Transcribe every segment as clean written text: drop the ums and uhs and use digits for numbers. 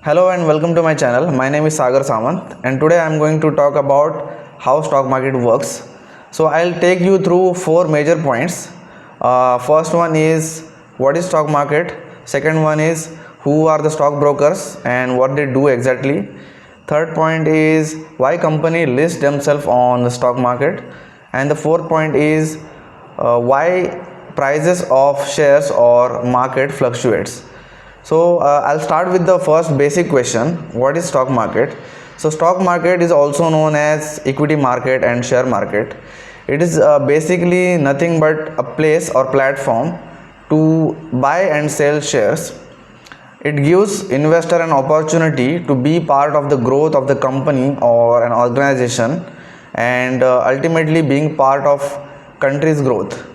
Hello and welcome to my channel. My name is Sagar Samant and today I am going to talk about how stock market works. So I'll take you through four major points. First one is what is stock market. Second one is who are the stockbrokers and what they do exactly. Third point is why company list themselves on the stock market. And the fourth point is why prices of shares or market fluctuates. So I'll start with the first basic question. What is stock market? So stock market is also known as equity market and share market. It is basically nothing but a place or platform to buy and sell shares. It gives investor an opportunity to be part of the growth of the company or an organization, and ultimately being part of country's growth.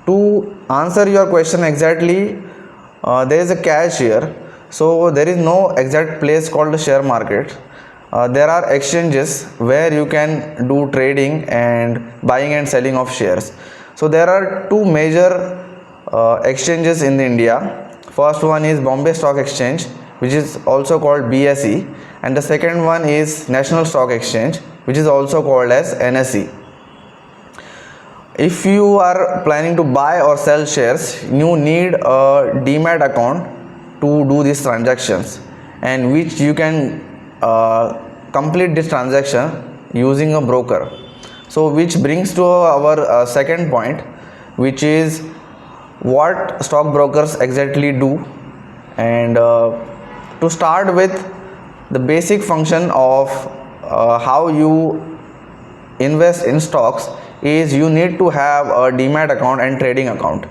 To answer your question exactly, there is a catch here. So there is no exact place called the share market. There are exchanges where you can do trading and buying and selling of shares. So there are two major exchanges in India. First one is Bombay Stock Exchange, which is also called BSE, and the second one is National Stock Exchange, which is also called as NSE. If you are planning to buy or sell shares, you need a demat account to do these transactions, and which you can complete this transaction using a broker. So which brings to our second point, which is what stockbrokers exactly do. And to start with, the basic function of how you invest in stocks is you need to have a demat account and trading account.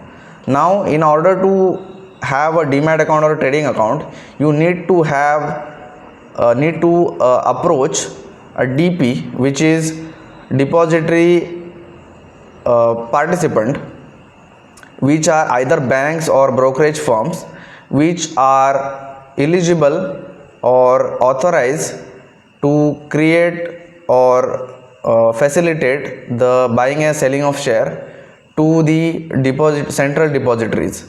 Now in order to have a demat account or a trading account, you need to approach a DP, which is depository participant, which are either banks or brokerage firms which are eligible or authorized to create or facilitate the buying and selling of share to the central depositories.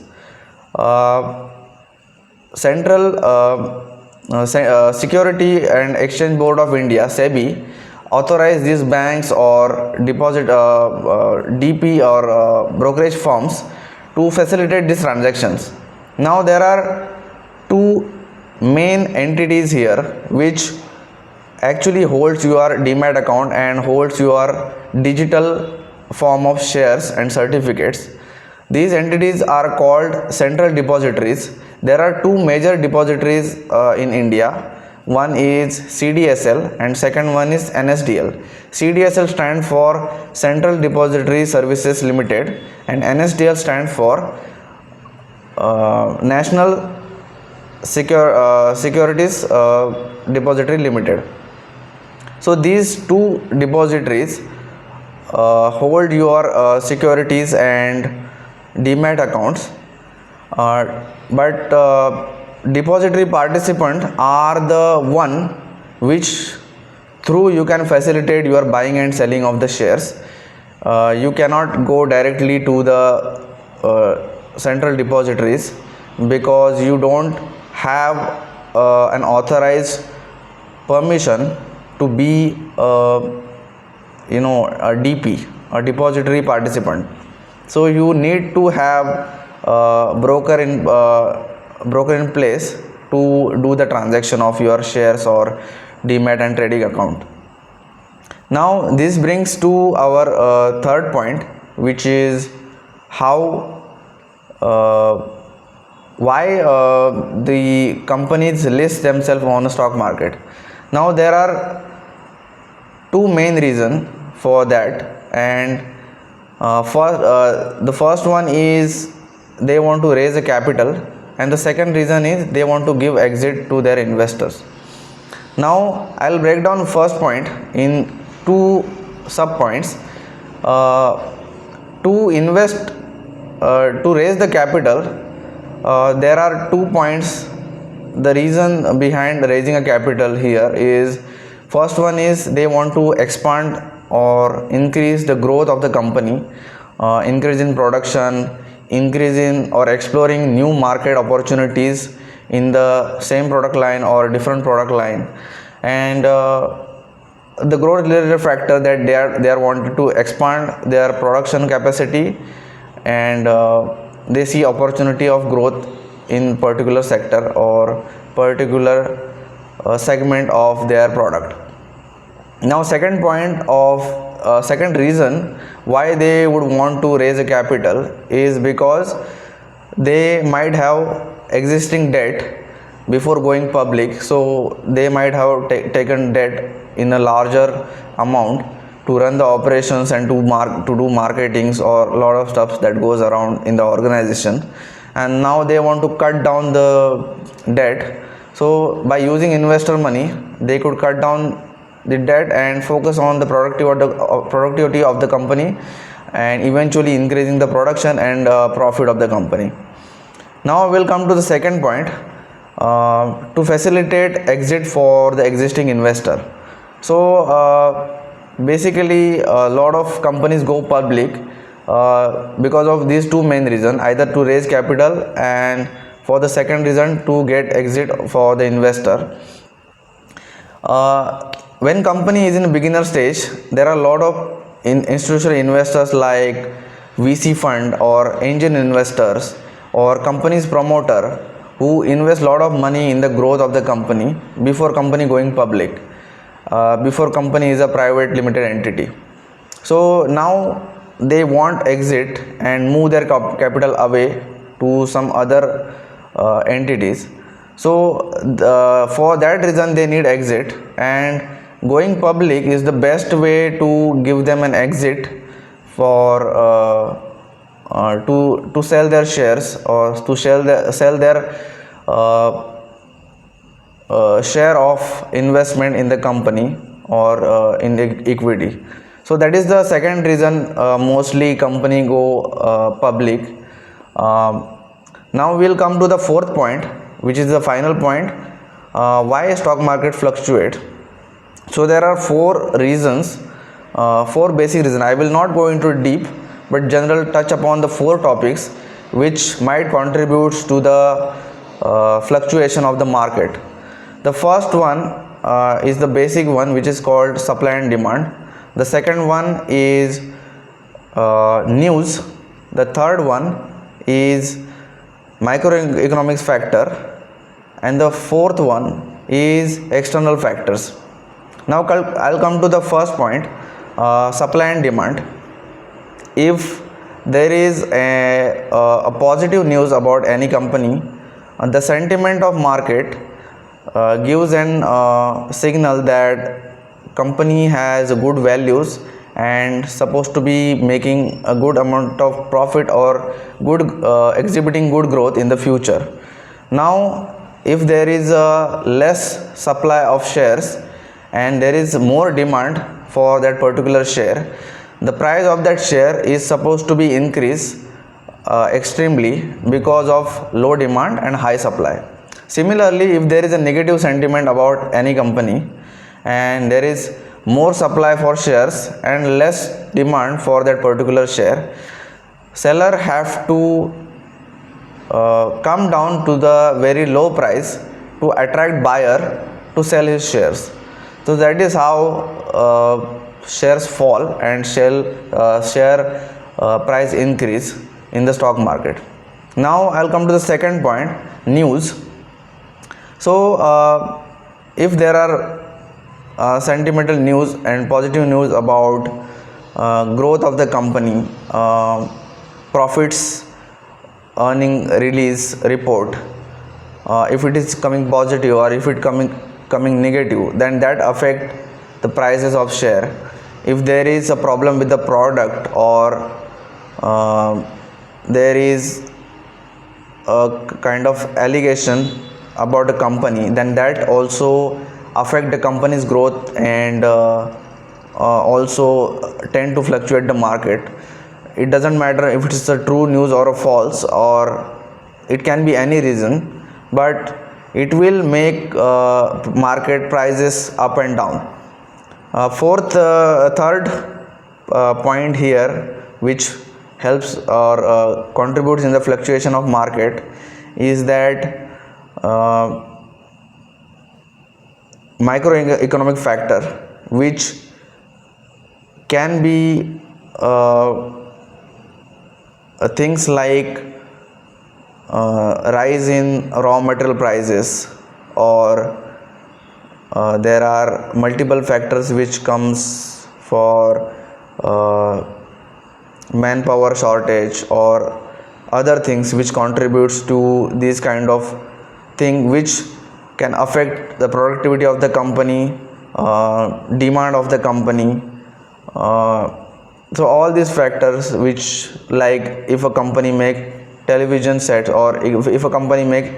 Security and Exchange Board of India, SEBI, authorize these banks or DP or brokerage firms to facilitate these transactions. Now there are two main entities here which actually holds your demat account and holds your digital form of shares and certificates. These entities are called central depositories. There are two major depositories in India. One is CDSL and second one is NSDL. CDSL stands for Central Depository Services Limited and NSDL stands for National Securities Depository Limited. So these two depositories hold your securities and demat accounts, but depository participant are the one which through you can facilitate your buying and selling of the shares. You cannot go directly to the central depositories because you don't have an authorized permission to be a DP, a depository participant. So you need to have a broker in place to do the transaction of your shares or demat and trading account. Now this brings to our third point, which is why the companies list themselves on the stock market. Now there are two main reasons for that, and the first one is they want to raise a capital, and the second reason is they want to give exit to their investors. Now I'll break down first point in two sub points. To invest, to raise the capital, there are 2 points. The reason behind raising a capital here is, first one is they want to expand or increase the growth of the company, increase in production, increase in or exploring new market opportunities in the same product line or different product line, and the growth related factor that they are wanted to expand their production capacity, and they see opportunity of growth in particular sector or particular segment of their product. Now second reason why they would want to raise a capital is because they might have existing debt before going public, so they might have taken debt in a larger amount to run the operations and to do marketings or a lot of stuff that goes around in the organization, and now they want to cut down the debt. So by using investor money, they could cut down the debt and focus on the productivity of the company, and eventually increasing the production and profit of the company. Now we'll come to the second point, to facilitate exit for the existing investor. So basically a lot of companies go public because of these two main reasons, either to raise capital and for the second reason to get exit for the investor. When company is in beginner stage, there are a lot of institutional investors like VC fund or angel investors or company's promoter who invest a lot of money in the growth of the company before company going public, before company is a private limited entity. So now they want exit and move their capital away to some other entities. So for that reason they need exit, and going public is the best way to give them an exit for to sell their shares or to sell their share of investment in the company or in the equity. So that is the second reason mostly company go public. Now we'll come to the fourth point, which is the final point, why stock market fluctuate. So there are four reasons, four basic reasons. I will not go into deep, but general touch upon the four topics which might contribute to the fluctuation of the market. The first one is the basic one, which is called supply and demand. The second one is news. The third one is microeconomics factor, and the fourth one is external factors. Now I'll come to the first point, supply and demand. If there is a positive news about any company, the sentiment of market gives an signal that company has good values and supposed to be making a good amount of profit or good exhibiting good growth in the future. Now if there is a less supply of shares and there is more demand for that particular share, the price of that share is supposed to be increased extremely because of low demand and high supply. Similarly, if there is a negative sentiment about any company and there is more supply for shares and less demand for that particular share, seller have to come down to the very low price to attract buyer to sell his shares. So that is how shares fall and share price increase in the stock market. Now I'll come to the second point, news. So if there are sentimental news and positive news about growth of the company, profits, earning release report, if it is coming positive or if it coming negative, then that affect the prices of share. If there is a problem with the product or there is a kind of allegation about a company, then that also affect the company's growth and also tend to fluctuate the market. It doesn't matter if it is a true news or a false, or it can be any reason, but it will make market prices up and down. Third point here, which helps or contributes in the fluctuation of market, is that microeconomic factor which can be things like rise in raw material prices, or there are multiple factors which comes for manpower shortage or other things which contributes to this kind of thing, which can affect the productivity of the company, demand of the company. So all these factors, which, like if a company make television sets, or if a company make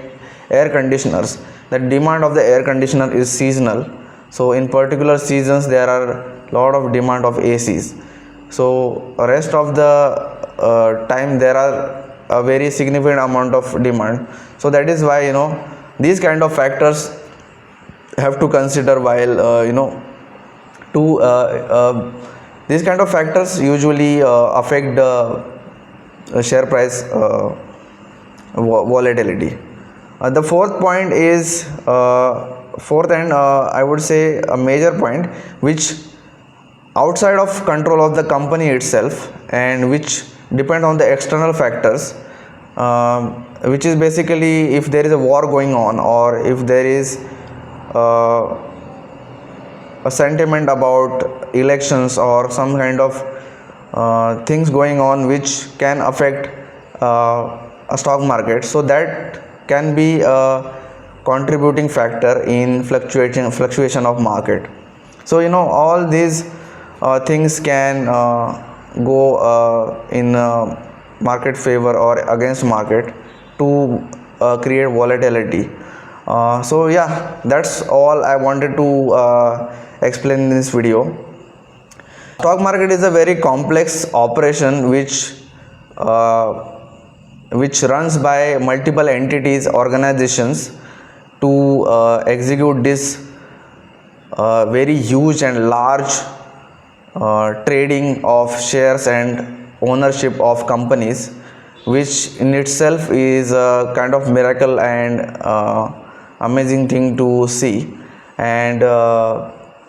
air conditioners, the demand of the air conditioner is seasonal. So in particular seasons there are lot of demand of ACs. So rest of the time there are a very significant amount of demand. So that is why these kind of factors have to consider while to these kind of factors usually affect the share price volatility. The fourth point is fourth and I would say a major point, which outside of control of the company itself and which depend on the external factors, which is basically if there is a war going on, or if there is a sentiment about elections or some kind of things going on which can affect a stock market. So that can be a contributing factor in fluctuation of market. So all these things can go in market favor or against market to create volatility. So yeah, that's all I wanted to explain in this video. Stock market is a very complex operation which runs by multiple entities, organizations to execute this very huge and large trading of shares and ownership of companies, which in itself is a kind of miracle and amazing thing to see. And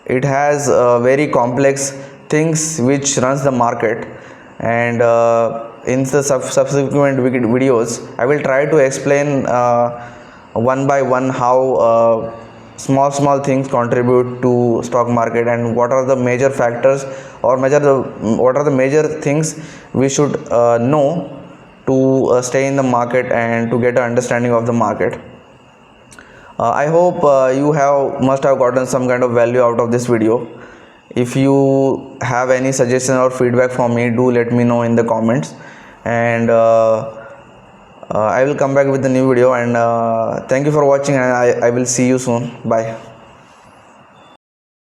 it has very complex things which runs the market. And in the subsequent videos I will try to explain one by one how small things contribute to stock market, and what are the major factors, or what are the major things we should know to stay in the market and to get an understanding of the market. I hope you must have gotten some kind of value out of this video. If you have any suggestion or feedback for me, do let me know in the comments, and I will come back with a new video. And thank you for watching, and I will see you soon. Bye.